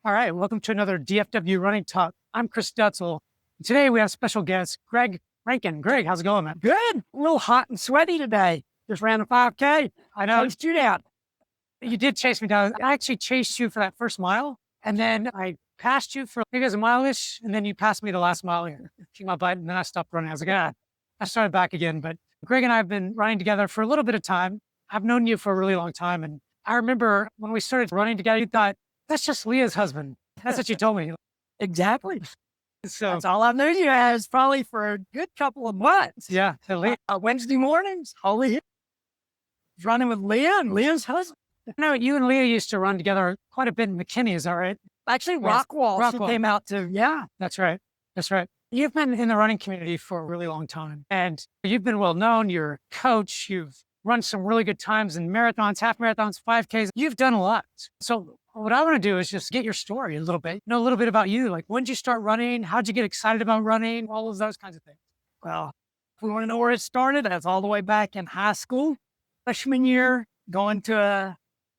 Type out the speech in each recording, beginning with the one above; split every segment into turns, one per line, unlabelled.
All right, welcome to another DFW Running Talk. I'm Chris Dutzel. Today we have special guest, Greg Rankin. Greg, how's it going, man?
Good. A little hot and sweaty today. Just ran a 5K.
I know.
Chased you down.
You did chase me down. I actually chased you for that first mile, and then I passed you for maybe it was a mile-ish, and then you passed me the last mile here. Kicked my butt, and then I stopped running. I was like, I started back again. But Greg and I have been running together for a little bit of time. I've known you for a really long time, and I remember when we started running together, you thought, that's just Leah's husband. That's what you told me.
Exactly.
So
that's all I've known you as probably for a good couple of months.
Yeah.
Wednesday mornings, running with Leah and Leah's husband.
No, you and Leah used to run together quite a bit in McKinney, is that right?
Actually, Rockwall. She came out to,
That's right. That's right. You've been in the running community for a really long time, and you've been well known. You're a coach. You've run some really good times in marathons, half marathons, 5Ks. You've done a lot. So what I want to do is just get your story a little bit, know a little bit about you. Like, when did you start running? How'd you get excited about running? All of those kinds of things.
Well, if we want to know where it started, that's all the way back in high school. Freshman year, going to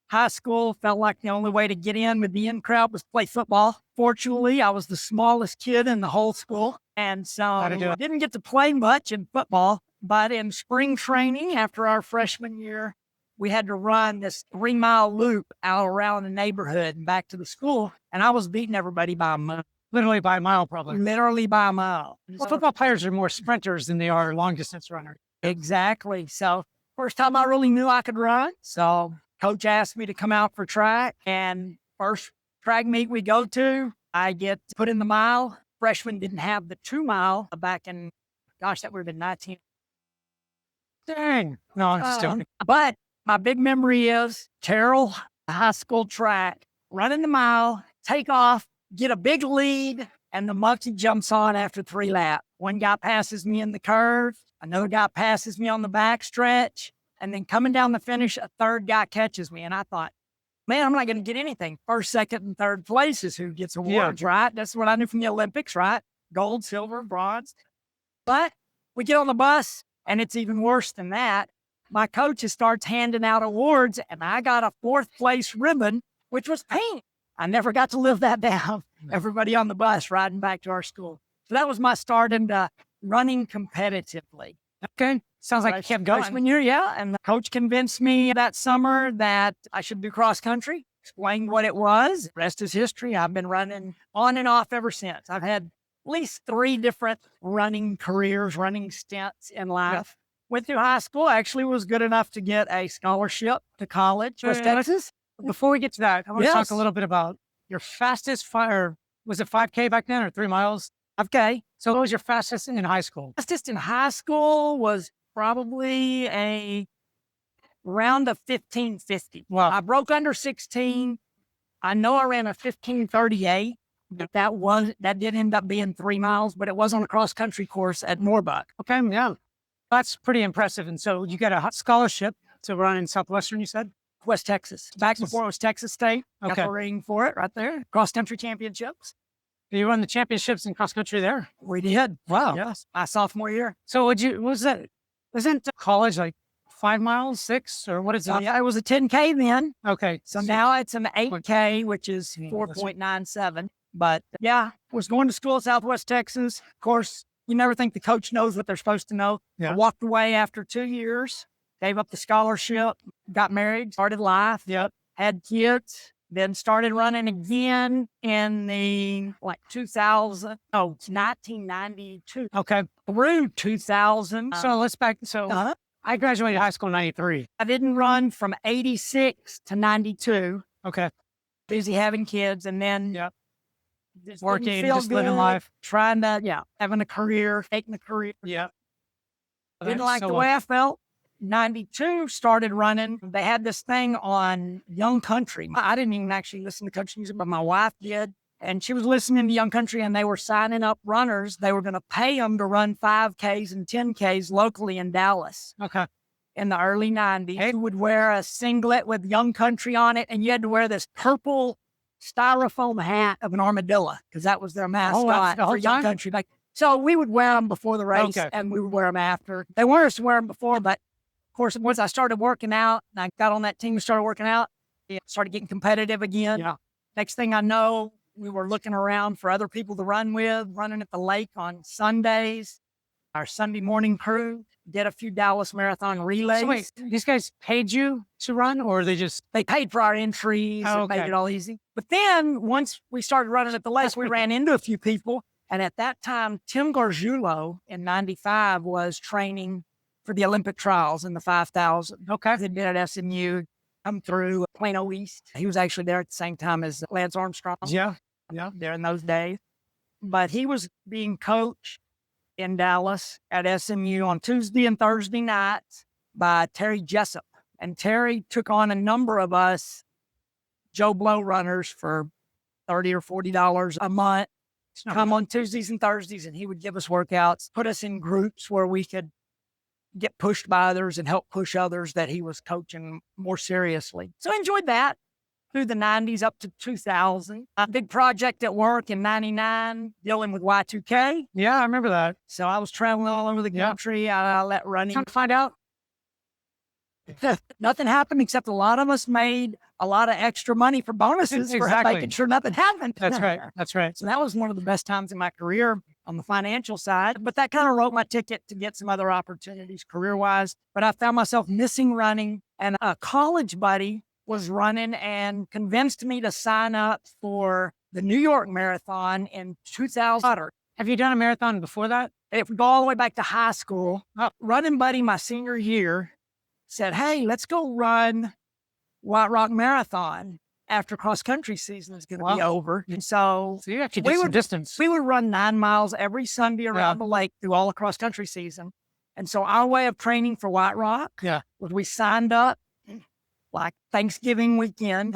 high school, felt like the only way to get in with the in crowd was play football. Fortunately, I was the smallest kid in the whole school. And so I didn't get to play much in football. But in spring training, after our freshman year, we had to run this 3-mile loop out around the neighborhood and back to the school. And I was beating everybody by a mile.
Literally by a mile, probably.
Literally by a mile.
Well, football players are more sprinters than they are long distance runners.
Exactly. So first time I really knew I could run. So coach asked me to come out for track. And first track meet we go to, I get put in the mile. Freshmen didn't have the 2-mile back in, gosh, that would have been 19.
Dang. No, I'm just joking.
But my big memory is Terrell high school track, running the mile, take off, get a big lead, and the monkey jumps on after 3 laps. One guy passes me in the curve, another guy passes me on the back stretch, and then coming down the finish, a third guy catches me. And I thought, man, I'm not going to get anything. First, second, and third place is who gets awards, right? That's what I knew from the Olympics, right? Gold, silver, bronze. But we get on the bus, and it's even worse than that. My coach starts handing out awards, and I got a 4th place ribbon, which was pink. I never got to live that down. Everybody on the bus riding back to our school. So that was my start into running competitively.
Okay. Sounds like you kept going.
Freshman year, yeah. And the coach convinced me that summer that I should do cross country, explained what it was. The rest is history. I've been running on and off ever since. I've had at least 3 different running careers, running stints in life. Yeah. Went through high school, actually was good enough to get a scholarship to college, West Texas.
Before we get to that, I want to talk a little bit about your fastest fire. Was it 5K back then or 3 miles?
5K.
So what was your fastest in high school?
Fastest in high school was probably around a 15:50.
Wow.
I broke under 16. I know I ran a 15:38. That did end up being 3 miles, but it was on a cross country course at Norbuck.
Okay, yeah. That's pretty impressive. And so you got a scholarship to run in Southwestern, you said?
West Texas. Back before it was Texas State.
Okay.
Got the ring for it right there. Cross country championships.
You won the championships in cross country there?
We did.
Wow.
Yes. My sophomore year.
So what was that? Isn't college like 5 miles, 6, or what is it?
Yeah, it was a 10K then.
Okay.
So now it's an 8K, which is 4.97. But yeah, was going to school at Southwest Texas. Of course, you never think the coach knows what they're supposed to know.
Yeah.
I walked away after 2 years, gave up the scholarship, got married, started life, had kids, then started running again in the 1992.
Okay.
Through 2000.
So let's back. So I graduated high school in 93.
I didn't run from 86 to 92.
Okay.
Busy having kids and then
just working, just living life.
Trying to, having a career, taking a career.
Yeah.
Didn't like the way I felt. 92, started running. They had this thing on Young Country. I didn't even actually listen to country music, but my wife did. And she was listening to Young Country, and they were signing up runners. They were going to pay them to run 5Ks and 10Ks locally in Dallas.
Okay.
In the early 90s. You would wear a singlet with Young Country on it, and you had to wear this purple styrofoam hat of an armadillo, because that was their mascot for Young Country. So we would wear them before the race, and we would wear them after. They wanted us to wear them before, but of course, once I started working out, and I got on that team and started working out, it started getting competitive again.
Yeah.
Next thing I know, We were looking around for other people to run with, running at the lake on Sundays. Our Sunday morning crew did a few Dallas Marathon relays.
So wait, these guys paid you to run, or they just?
They paid for our entries
Oh,
and made
okay.
it all easy. But then once we started running at the lake, we ran into a few people. And at that time, Tim Gargiulo in 95 was training for the Olympic trials in the 5,000.
Okay.
He'd been at SMU, come through Plano East. He was actually there at the same time as Lance Armstrong.
Yeah.
There in those days. But he was being coached in Dallas at SMU on Tuesday and Thursday nights by Terry Jessup. And Terry took on a number of us Joe Blow runners for $30 or $40 a month. Come on Tuesdays and Thursdays, and he would give us workouts, put us in groups where we could get pushed by others and help push others that he was coaching more seriously. So I enjoyed that through the 90s up to 2000. A big project at work in 99 dealing with Y2K.
Yeah, I remember that.
So I was traveling all over the country. I let running.
Come to find out,
Nothing happened except a lot of us made a lot of extra money for bonuses for
Exactly.
making sure nothing happened.
That's right. That's right.
So that was one of the best times in my career on the financial side. But that kind of wrote my ticket to get some other opportunities career-wise. But I found myself missing running. And a college buddy was running and convinced me to sign up for the New York Marathon in 2000.
Have you done a marathon before that?
If we go all the way back to high school, running buddy my senior year said, hey, let's go run White Rock Marathon after cross-country season is going to be over. And so
you actually did some distance.
We would run 9 miles every Sunday around the lake through all the cross-country season. And so our way of training for White Rock was we signed up like Thanksgiving weekend.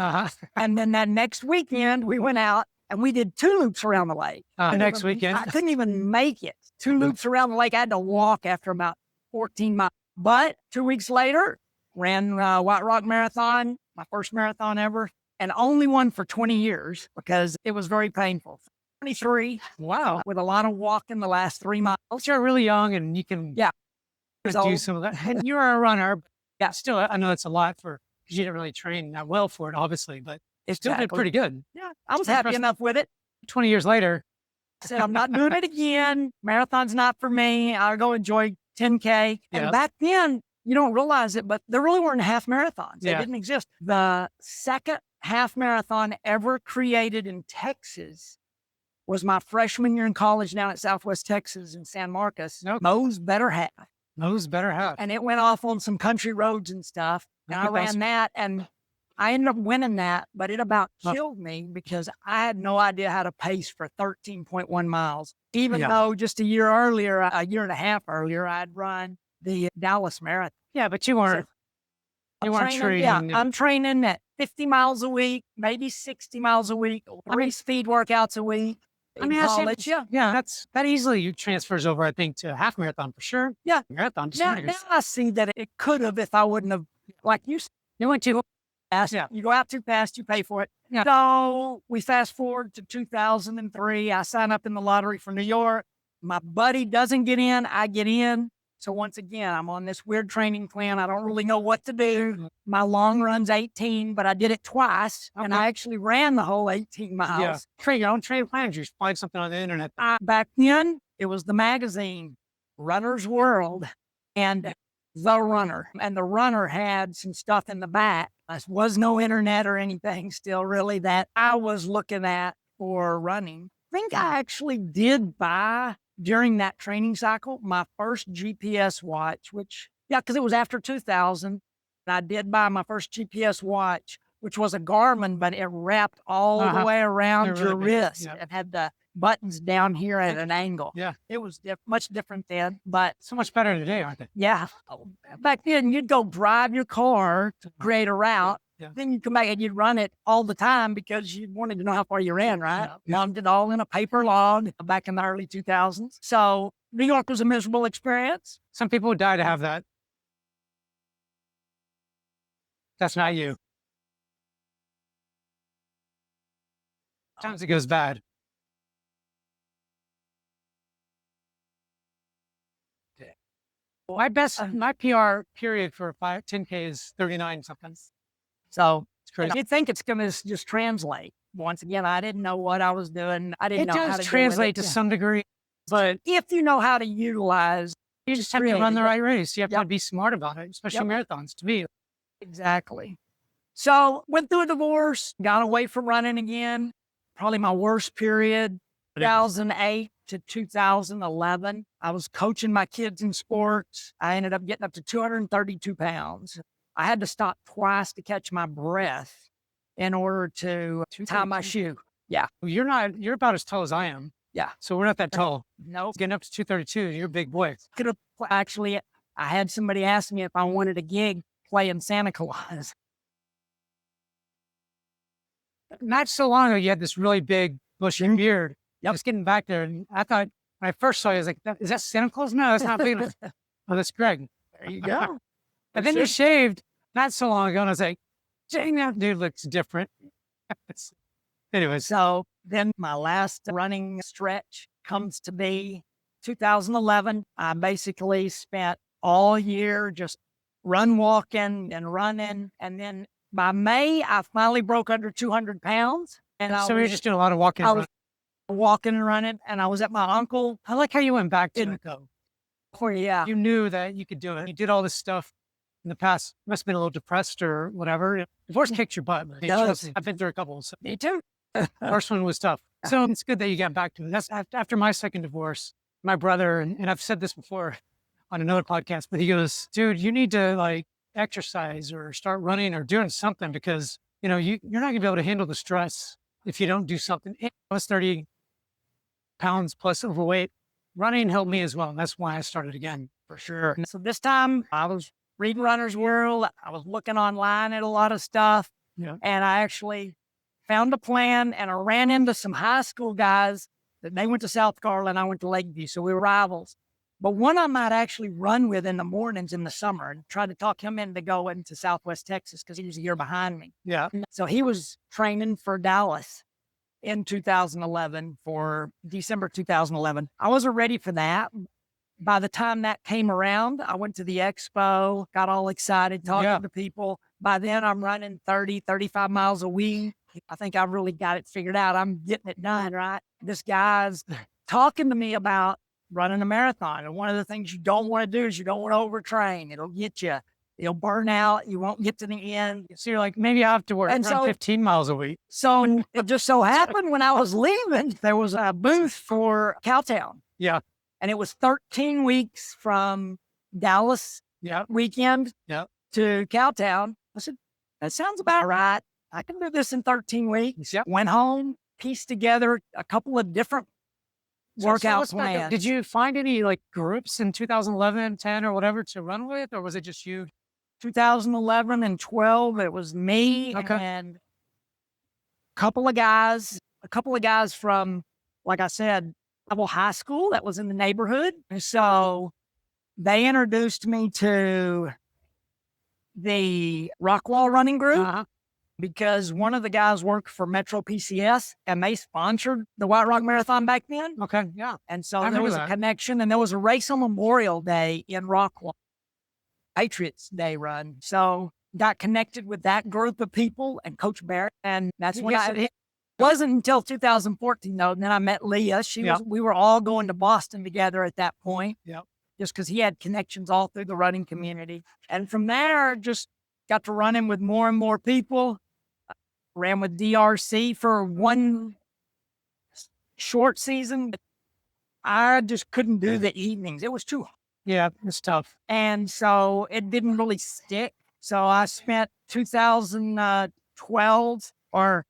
And then that next weekend, we went out and we did 2 loops around the lake.
Next weekend?
I couldn't even make it. 2 loops around the lake. I had to walk after about 14 miles. But 2 weeks later, ran White Rock Marathon, my first marathon ever, and only one for 20 years because it was very painful. 23.
Wow.
With a lot of walking the last 3 miles.
You're really young and you can do some of that. And you're a runner. Yeah, still, I know it's a lot because you didn't really train that well for it, obviously, but it still did pretty good.
Yeah, I was happy enough with it.
20 years later.
I said, I'm not doing it again. Marathon's not for me. I'll go enjoy 10K. And back then, you don't realize it, but there really weren't half marathons. They didn't exist. The second half marathon ever created in Texas was my freshman year in college down at Southwest Texas in San Marcos. Moe's Better Half.
Moe's Better Half.
And it went off on some country roads and stuff. And I ran that and I ended up winning that, but it about killed me because I had no idea how to pace for 13.1 miles, even though just a year and a half earlier, I'd run the Dallas Marathon.
Yeah, but you weren't training.
Yeah, I'm training at 50 miles a week, maybe 60 miles a week, 3 speed workouts a week.
I mean, college, that easily transfers over, I think, to half marathon for sure.
Yeah.
Marathon.
Now I see that it could have if I wouldn't have, like you said,
you went too
fast. Yeah. You go out too fast, you pay for it. Yeah. So we fast forward to 2003. I sign up in the lottery for New York. My buddy doesn't get in. I get in. So once again, I'm on this weird training plan. I don't really know what to do. My long run's 18, but I did it twice. And I actually ran the whole 18 miles.
Yeah. Create your own training plans. You find something on the internet.
Back then, it was the magazine, Runner's World, and The Runner. And The Runner had some stuff in the back. There was no internet or anything still really that I was looking at for running. I think I actually did buy during that training cycle, my first GPS watch, because it was after 2000, and I did buy my first GPS watch, which was a Garmin, but it wrapped all the way around your wrist and had the buttons down here at an angle.
Yeah.
It was much different then, but
so much better today, aren't they?
Yeah. Back then, you'd go drive your car to create a route. Yeah. Then you'd come back and you'd run it all the time because you wanted to know how far you ran, right? Logged it all in a paper log back in the early 2000s. So New York was a miserable experience.
Some people would die to have that. That's not you. Sometimes it goes bad. My PR period for 10K is 39 something.
So
it's crazy.
you think it's going to just translate. once again, I didn't know what I was doing. I didn't
It
know how
does
to
translate
do
to
it.
some degree, but
If you know how to utilize,
you just have to
really,
run the right race. You have to
Yep.
be smart about it, especially marathons, to me.
exactly. So went through a divorce, got away from running again. Probably my worst period, 2008 to 2011. I was coaching my kids in sports. I ended up getting up to 232 pounds. I had to stop twice to catch my breath in order to tie my shoe. Yeah.
You're about as tall as I am.
Yeah.
So we're not that tall.
No,
Getting up to 232, you're a big boy.
could have actually, I had somebody ask me if I wanted a gig playing Santa Claus.
Not so long ago, you had this really big bushy beard. Just getting back there. And I thought, when I first saw you, I was like, is that Santa Claus? No, that's not big enough. Oh, that's Greg.
There you go.
And then you shaved not so long ago. And I was like, dang, that dude looks different. Anyways,
So then my last running stretch comes to be 2011. I basically spent all year just walking and running. And then by May, I finally broke under 200 pounds. And
so you're just doing a lot of walking.
I was walking and running, and I was at my uncle.
I like how you went back to it, though.
Yeah.
You knew that you could do it. You did all this stuff in the past. Must have been a little depressed or whatever. Divorce kicked your butt.
It does.
I've been through a couple. So
Me too.
first one was tough. So it's good that you got back to it. That's after my second divorce. My brother, and I've said this before on another podcast, but he goes, dude, you need to like exercise or start running or doing something because, you're not going to be able to handle the stress if you don't do something. I was 30 pounds plus overweight. Running helped me as well. And that's why I started again, for sure.
So this time I was reading Runner's World. I was looking online at a lot of stuff.
Yeah.
And I actually found a plan, and I ran into some high school guys that they went to South Carolina. I went to Lakeview. So we were rivals. But one I might actually run with in the mornings in the summer and try to talk him into going to Southwest Texas because he was a year behind me.
Yeah.
So he was training for Dallas in 2011 for December 2011. I wasn't ready for that. By the time that came around, I went to the expo, got all excited, talking to people. By then I'm running 30, 35 miles a week. I think I've really got it figured out. I'm getting it done, right? This guy's talking to me about running a marathon. And one of the things you don't want to do is you don't want to overtrain. It'll get you. You'll burn out. You won't get to the end.
So you're like, maybe I have to run 15 miles a week.
So it just so happened when I was leaving, there was a booth for Cowtown.
Yeah.
And it was 13 weeks from Dallas weekend to Cowtown. I said, that sounds about right. I can do this in 13 weeks.
Yep.
Went home, pieced together a couple of different workout plans.
Did you find any like groups in 2011, 10 or whatever to run with? Or was it just you?
2011 and 12, it was me and a couple of guys from, like I said, Level High School that was in the neighborhood. So they introduced me to the Rockwall running group because one of the guys worked for Metro PCS and they sponsored the White Rock Marathon back then.
Okay, yeah.
And so there was a connection, and there was a race on Memorial Day in Rockwall, Patriots Day run. So got connected with that group of people and Coach Barrett. And that's when it wasn't until 2014 though. And then I met Leah. We were all going to Boston together at that point.
Yep.
Just because he had connections all through the running community. And from there, just got to running with more and more people. Ran with DRC for one short season. I just couldn't do the evenings. It was too hard.
Yeah, it's tough.
And so it didn't really stick. So I spent 2012 or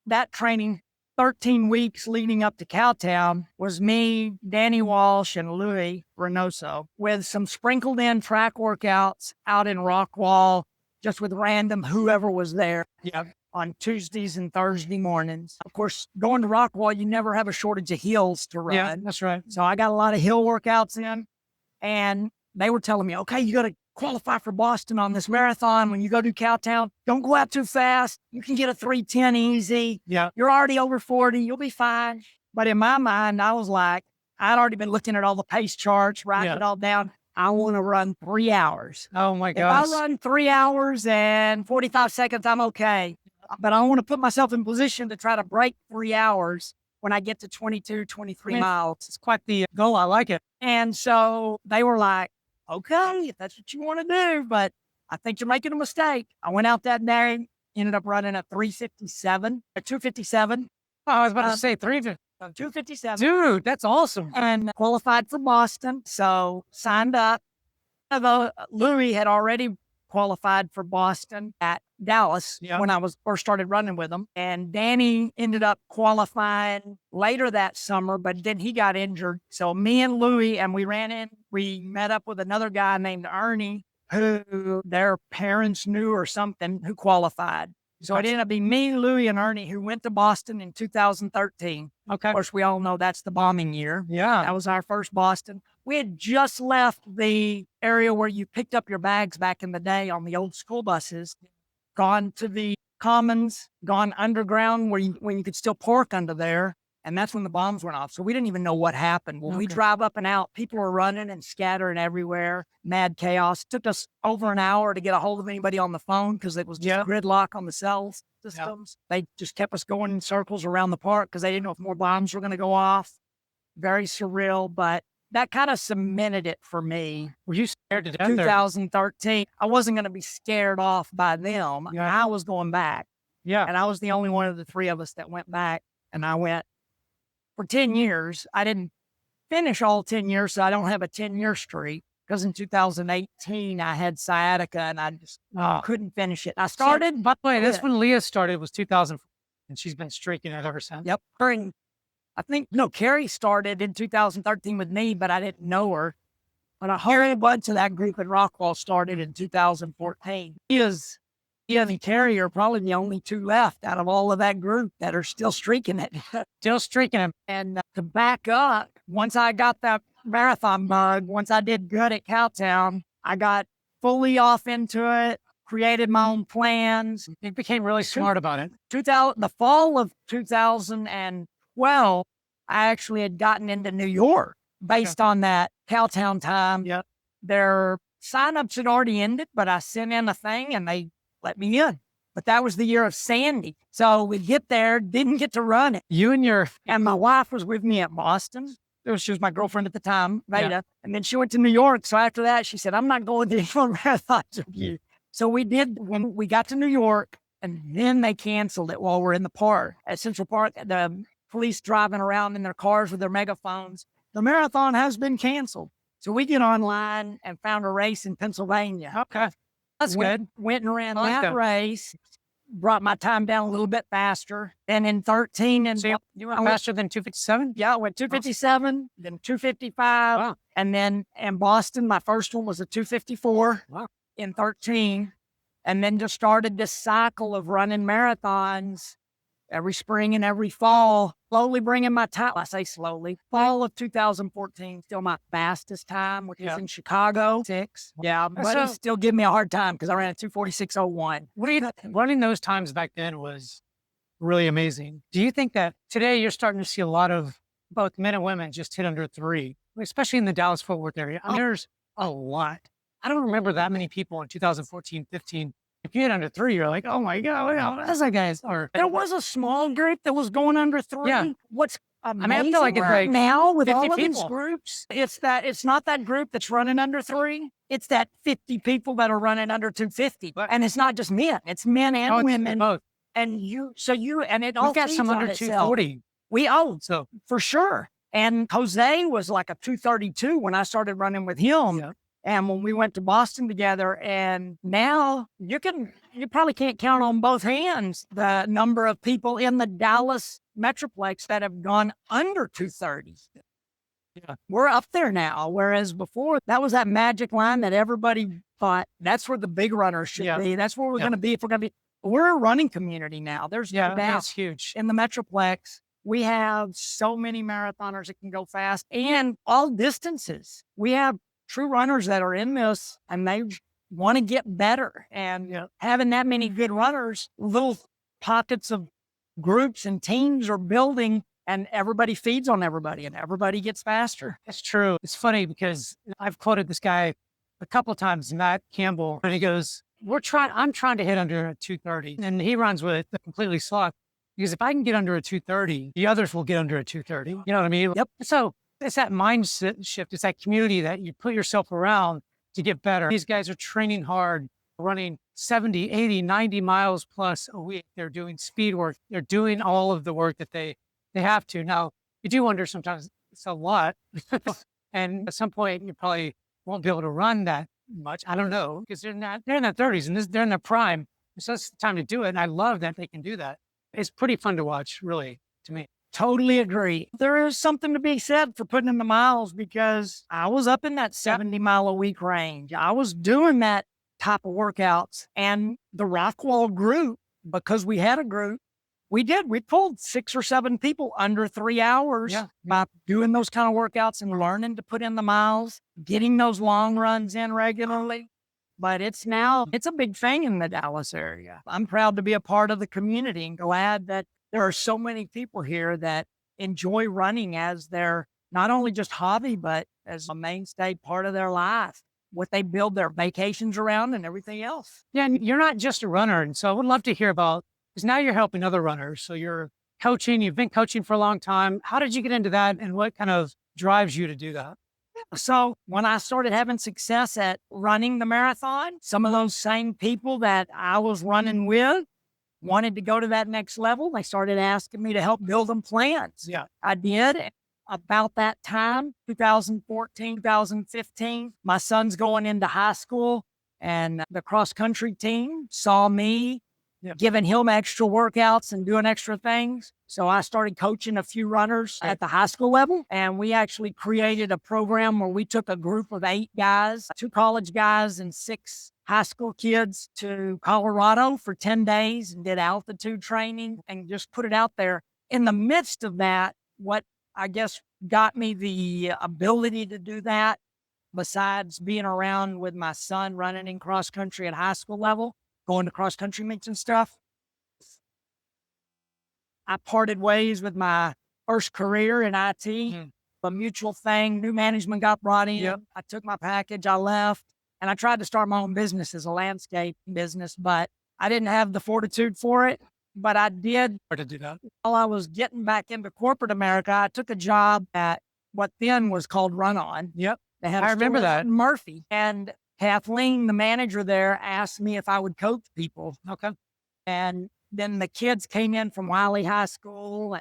that training, 13 weeks leading up to Cowtown was me, Danny Walsh, and Louis Reynoso with some sprinkled in track workouts out in Rockwall, just with random whoever was there.
Yeah.
On Tuesdays and Thursday mornings. Of course, going to Rockwall, you never have a shortage of hills to run.
Yeah, that's right.
So I got a lot of hill workouts in, and they were telling me, okay, you got to qualify for Boston on this marathon. When you go to Cowtown, don't go out too fast. You can get a 3:10 easy.
Yeah.
You're already over 40. You'll be fine. But in my mind, I was like, I'd already been looking at all the pace charts, writing it all down. I want to run 3 hours.
Oh my gosh.
If I run 3 hours and 45 seconds, I'm okay. but I want to put myself in position to try to break 3 hours when I get to 22, 23 miles.
It's quite the goal. I like it.
And so they were like, okay, if that's what you want to do, but I think you're making a mistake. I went out that day, ended up running a 357, a 257.
Oh, I was about to say 350.
257.
Dude, that's awesome.
And qualified for Boston. So signed up. Although Louis had already qualified for Boston at Dallas when I was first started running with him. And Danny ended up qualifying later that summer, but then he got injured. So me and Louis, and we met up with another guy named Ernie, who their parents knew or something, who qualified. So it ended up being me, Louis, and Ernie, who went to Boston in 2013.
Okay.
Of course, we all know that's the bombing year.
Yeah.
That was our first Boston. We had just left the area where you picked up your bags back in the day on the old school buses, gone to the commons, gone underground when you could still park under there. And that's when the bombs went off. So we didn't even know what happened. When we drive up and out, people were running and scattering everywhere. Mad chaos. It took us over an hour to get a hold of anybody on the phone because it was just gridlock on the cell systems. They just kept us going in circles around the park because they didn't know if more bombs were going to go off. Very surreal, but that kind of cemented it for me.
Were you scared to death?
2013. I wasn't going to be scared off by them.
Yeah.
I was going back.
Yeah.
And I was the only one of the three of us that went back. And I went for 10 years. I didn't finish all 10 years, so I don't have a 10-year streak. Because in 2018, I had sciatica and I just couldn't finish it. I started.
By the way, that's when Leah started, was 2004. And she's been streaking it ever since.
Yep. Carrie started in 2013 with me, but I didn't know her. But a whole bunch of that group in Rockwall started in 2014. He and Carrie are probably the only two left out of all of that group that are still streaking it.
Still streaking it.
And to back up, once I got that marathon bug, once I did good at Cowtown, I got fully off into it, created my own plans.
You became really smart about it.
The fall of 2012, I actually had gotten into New York based on that Cowtown time.
Yep.
Their signups had already ended, but I sent in a thing and they let me in. But that was the year of Sandy. So we get there, didn't get to run it.
And
my wife was with me at Boston. She was my girlfriend at the time, Veda. Yeah. And then she went to New York. So after that, she said, I'm not going to any more marathons with you. So we did when we got to New York, and then they canceled it while we're in the park. At Central Park, the police driving around in their cars with their megaphones. The marathon has been canceled. So we get online and found a race in Pennsylvania.
Okay. That's good.
Went and ran that race. Brought my time down a little bit faster. Then in 13,
so you went faster than 257?
Yeah, I went 257, then 255.
Wow.
And then in Boston, my first one was a 254
wow.
in 13. And then just started this cycle of running marathons every spring and every fall, slowly bringing my time. I say slowly. Fall of 2014, still my fastest time, which is in Chicago. 6. Yeah, but he still give me a hard time because I ran a 246.01.
Running those times back then was really amazing. Do you think that today you're starting to see a lot of both men and women just hit under 3, especially in the Dallas-Fort Worth area? I mean, there's a lot. I don't remember that many people in 2014, 15. If you hit under 3, you're like, oh my God, look how fast that guy's.
There was a small group that was going under 3.
Yeah.
What's amazing
I feel like it's like
now with all of
people.
these groups, it's not that group that's running under 3. It's that 50 people that are running under 250. And it's not just men, it's men and women.
Both.
And it all
got some under 240.
So for sure. And Jose was like a 232 when I started running with him. Yeah. And when we went to Boston together, and now you probably can't count on both hands the number of people in the Dallas Metroplex that have gone under 230. Yeah. We're up there now, whereas before that was that magic line that everybody thought that's where the big runners should be. That's where we're going to be if we're going to be. We're a running community now. There's no doubt.
That's huge.
In the Metroplex, we have so many marathoners that can go fast and all distances. We have true runners that are in this and they want to get better, and having that many good runners, little pockets of groups and teams are building, and everybody feeds on everybody and everybody gets faster.
That's true. It's funny because I've quoted this guy a couple of times, Matt Campbell, and he goes, I'm trying to hit under a 2:30, and he runs with it completely soft. Because if I can get under a 2:30, the others will get under a 2:30. You know what I mean?
Yep.
So it's that mindset shift. It's that community that you put yourself around to get better. These guys are training hard, running 70, 80, 90 miles plus a week. They're doing speed work. They're doing all of the work that they have to. Now, you do wonder sometimes it's a lot. And at some point, you probably won't be able to run that much. I don't know, because they're in their 30s and they're in their prime. So it's the time to do it. And I love that they can do that. It's pretty fun to watch, really, to me.
Totally agree. There is something to be said for putting in the miles, because I was up in that 70-mile-a-week range. I was doing that type of workouts, and the Rockwall group, because we had a group, we pulled 6 or 7 people under 3 hours by doing those kind of workouts and learning to put in the miles, getting those long runs in regularly. But it's a big thing in the Dallas area. I'm proud to be a part of the community and glad that there are so many people here that enjoy running as their not only just hobby, but as a mainstay part of their life, what they build their vacations around and everything else.
Yeah, and you're not just a runner. And so I would love to hear about, because now you're helping other runners. So you're coaching, you've been coaching for a long time. How did you get into that, and what kind of drives you to do that?
So when I started having success at running the marathon, some of those same people that I was running with wanted to go to that next level. They started asking me to help build them plans.
Yeah.
I did. About that time, 2014, 2015, my son's going into high school, and the cross country team saw me giving him extra workouts and doing extra things. So I started coaching a few runners at the high school level, and we actually created a program where we took a group of 8 guys, 2 college guys and 6 high school kids, to Colorado for 10 days and did altitude training and just put it out there. In the midst of that, what I guess got me the ability to do that, besides being around with my son running in cross country at high school level, going to cross country meets and stuff, I parted ways with my first career in IT, a mutual thing. New management got brought in.
Yep.
I took my package, I left, and I tried to start my own business as a landscape business, but I didn't have the fortitude for it. But I did.
Or to do that.
While I was getting back into corporate America, I took a job at what then was called Run On.
Yep.
They had
I remember that.
in Murphy. And Kathleen, the manager there, asked me if I would coach people.
Okay.
And then the kids came in from Wiley High School,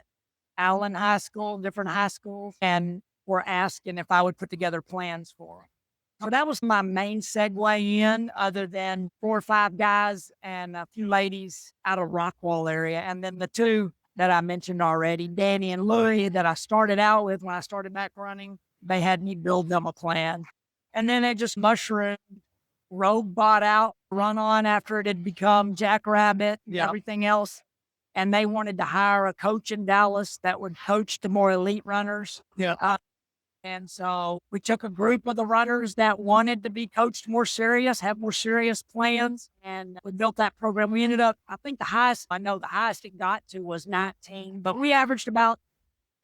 Allen High School, different high schools, and were asking if I would put together plans for them. So that was my main segue in, other than 4 or 5 guys and a few ladies out of Rockwall area. And then the 2 that I mentioned already, Danny and Louie, that I started out with when I started back running, they had me build them a plan. And then it just mushroomed. Rogue bought out Run On after it had become Jackrabbit and everything else. And they wanted to hire a coach in Dallas that would coach the more elite runners.
Yeah.
And so we took a group of the runners that wanted to be coached more serious, have more serious plans, and we built that program. We ended up, I think the highest it got to was 19, but we averaged about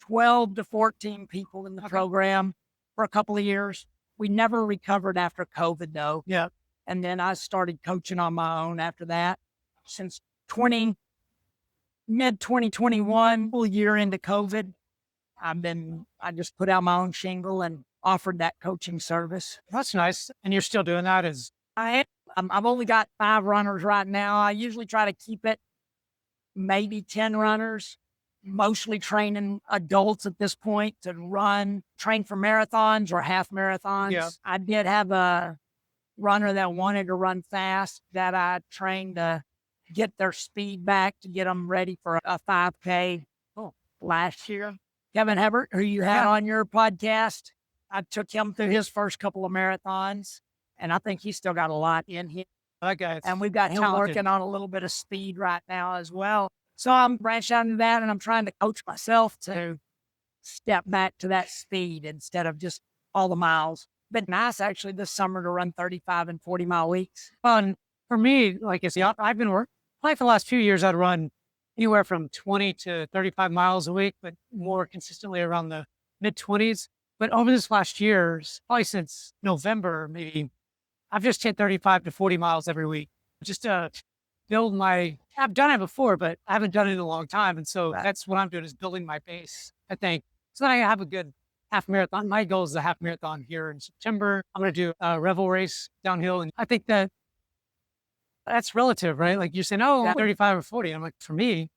12 to 14 people in the program for a couple of years. We never recovered after COVID, though.
Yeah.
And then I started coaching on my own after that. Since mid-2021, full year into COVID, I just put out my own shingle and offered that coaching service.
That's nice. And you're still doing that?
I've only got 5 runners right now. I usually try to keep it maybe 10 runners, mostly training adults at this point to train for marathons or half marathons.
Yeah.
I did have a runner that wanted to run fast that I trained to get their speed back to get them ready for a 5K last year. Kevin Hebert, who you had on your podcast, I took him through his first couple of marathons, and I think he's still got a lot in him.
Okay.
And we've got him working on a little bit of speed right now as well. So I'm branched out into that, and I'm trying to coach myself to step back to that speed instead of just all the miles. Been nice actually this summer to run 35 and 40-mile weeks.
Fun for me. Like I said, I've been working probably for the last few years. I'd run anywhere from 20 to 35 miles a week, but more consistently around the mid-20s. But over this last year, probably since November, maybe, I've just hit 35 to 40 miles every week. just to build I've done it before, but I haven't done it in a long time. And so that's what I'm doing is building my base, I think. So then I have a good half marathon. My goal is a half marathon here in September. I'm going to do a Revel race downhill. And I think that's relative, right? Like you're saying, oh, 35 or 40. I'm like, for me,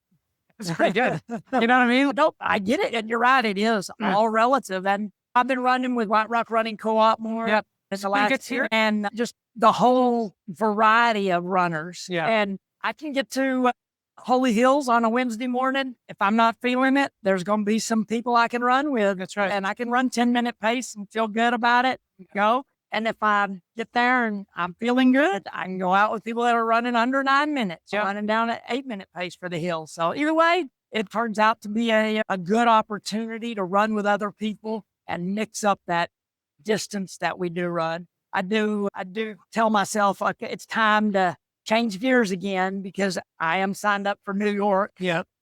it's pretty good. You know what I mean?
Nope, I get it. And you're right. It is all relative. And I've been running with White Rock Running Co-op more in the last year, and just the whole variety of runners.
Yeah.
And I can get to Holy Hills on a Wednesday morning. If I'm not feeling it, there's going to be some people I can run with.
That's right.
And I can run 10-minute pace and feel good about it. Go. And if I get there and I'm feeling good, I can go out with people that are running under 9 minutes, running down at 8-minute pace for the hill. So either way, it turns out to be a good opportunity to run with other people and mix up that distance that we do run. I do tell myself, okay, it's time to change gears again because I am signed up for New York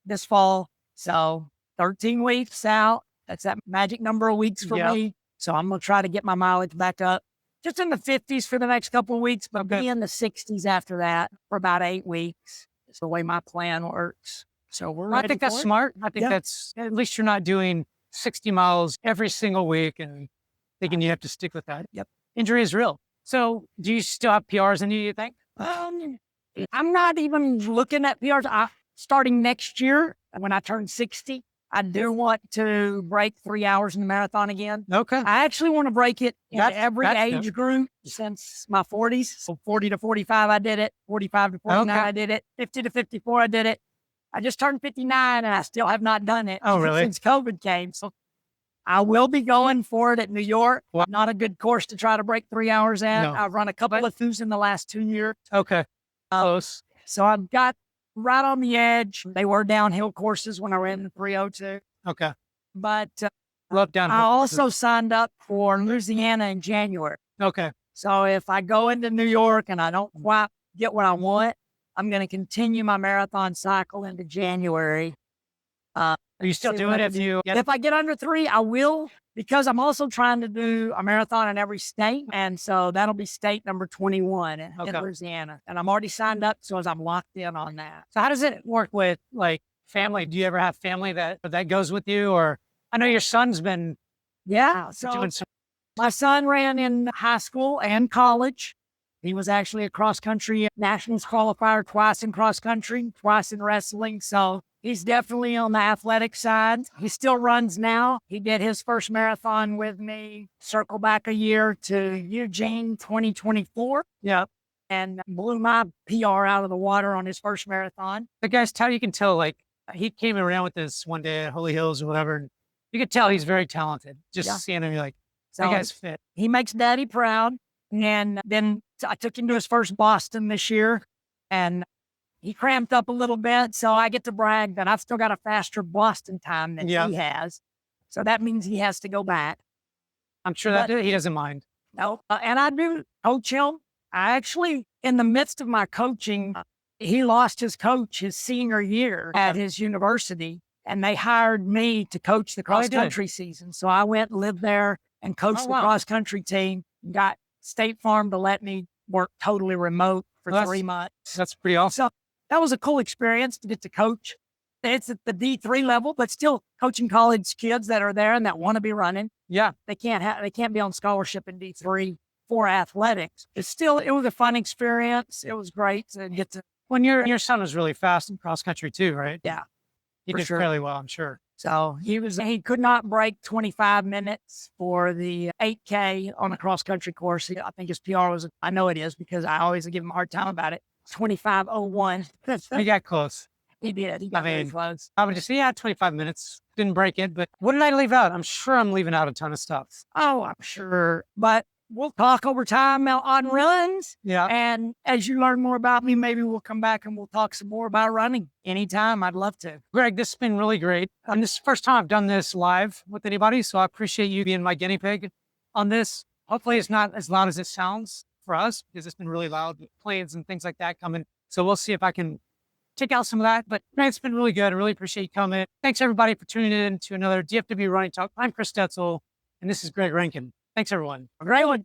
this fall. So 13 weeks out, that's that magic number of weeks for me. So I'm going to try to get my mileage back up. Just in the 50s for the next couple of weeks, but be in the 60s after that for about 8 weeks. It's the way my plan works. So
I think that's smart. I think that's, at least you're not doing 60 miles every single week and thinking you have to stick with that.
Yep.
Injury is real. So do you still have PRs in you think?
I'm not even looking at PRs. Starting next year, when I turn 60, I do want to break 3 hours in the marathon again.
Okay.
I actually want to break it in every age group since my 40s. So 40 to 45, I did it. 45 to 49, I did it. 50 to 54, I did it. I just turned 59 and I still have not done it since COVID came. So I will be going for it at New York.
Wow.
Not a good course to try to break 3 hours at.
No.
I've run a couple of those in the last 2 years.
Okay. Close.
So I've got right on the edge. They were downhill courses when I ran the 302.
Okay.
But
Love downhill.
I also signed up for Louisiana in January.
Okay.
So if I go into New York and I don't quite get what I want, I'm going to continue my marathon cycle into January.
Are you still doing it
if I get under 3, I will, because I'm also trying to do a marathon in every state. And so that'll be state number 21 in Louisiana. And I'm already signed up, so I'm locked in on that.
So how does it work with like family? Do you ever have family that goes with you? Or I know your son's been doing some.
My son ran in high school and college. He was actually a cross-country nationals qualifier twice in cross-country, twice in wrestling. So he's definitely on the athletic side. He still runs now. He did his first marathon with me, circle back a year to Eugene 2024.
Yeah.
And blew my PR out of the water on his first marathon.
The guy's how you can tell, like, he came around with this one day at Holy Hills or whatever. And you could tell he's very talented. Just seeing him, you're like, that guy's fit.
He makes daddy proud. And then I took him to his first Boston this year, and he cramped up a little bit. So I get to brag that I've still got a faster Boston time than he has. So that means he has to go back.
I'm sure that he doesn't mind.
No. And I do coach him. I actually, in the midst of my coaching, he lost his coach his senior year at his university, and they hired me to coach the cross-country season. So I went and lived there and coached the cross-country team, got State Farm to let me work totally remote for 3 months.
That's pretty awesome.
So that was a cool experience to get to coach. It's at the D3 level, but still coaching college kids that are there and that want to be running.
Yeah.
They can't be on scholarship in D3 for athletics. It was a fun experience. It was great to get to.
When your son was really fast in cross country too, right?
Yeah.
He did fairly well, I'm sure.
So he could not break 25 minutes for the 8K on a cross country course. I think his PR was, I know it is because I always give him a hard time about it. 25:01.
He got close.
He did. He got very close.
I would just say, 25 minutes. Didn't break it, but what did I leave out? I'm sure I'm leaving out a ton of stuff.
Oh, I'm sure. But we'll talk over time on runs.
Yeah.
And as you learn more about me, maybe we'll come back and we'll talk some more about running anytime. I'd love to.
Greg, this has been really great. This is the first time I've done this live with anybody, so I appreciate you being my guinea pig on this. Hopefully it's not as loud as it sounds for us because it's been really loud with planes and things like that coming. So we'll see if I can take out some of that. But Greg, it's been really good. I really appreciate you coming. Thanks everybody for tuning in to another DFW Running Talk. I'm Chris Stetzel, and this is Greg Rankin. Thanks everyone.
A great one.